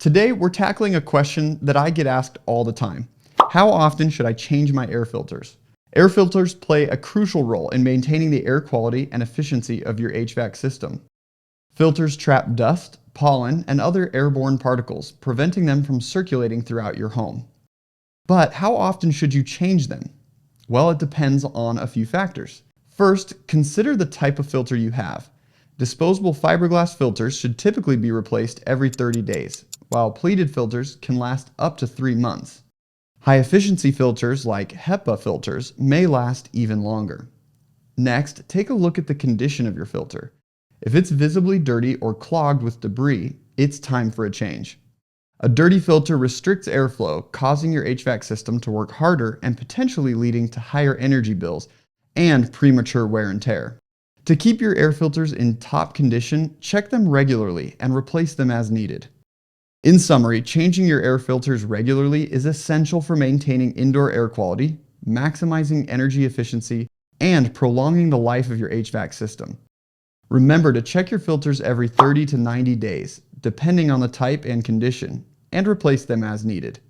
Today, we're tackling a question that I get asked all the time. How often should I change my air filters? Air filters play a crucial role in maintaining the air quality and efficiency of your HVAC system. Filters trap dust, pollen, and other airborne particles, preventing them from circulating throughout your home. But how often should you change them? Well, it depends on a few factors. First, consider the type of filter you have. Disposable fiberglass filters should typically be replaced every 30 days, while pleated filters can last up to 3 months. High-efficiency filters like HEPA filters may last even longer. Next, take a look at the condition of your filter. If it's visibly dirty or clogged with debris, it's time for a change. A dirty filter restricts airflow, causing your HVAC system to work harder and potentially leading to higher energy bills and premature wear and tear. To keep your air filters in top condition, check them regularly and replace them as needed. In summary, changing your air filters regularly is essential for maintaining indoor air quality, maximizing energy efficiency, and prolonging the life of your HVAC system. Remember to check your filters every 30 to 90 days, depending on the type and condition, and replace them as needed.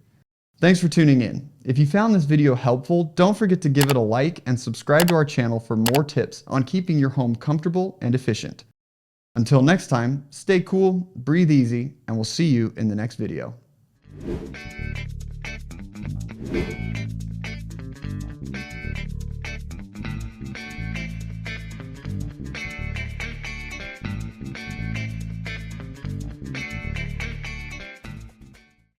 Thanks for tuning in. If you found this video helpful, don't forget to give it a like and subscribe to our channel for more tips on keeping your home comfortable and efficient. Until next time, stay cool, breathe easy, and we'll see you in the next video.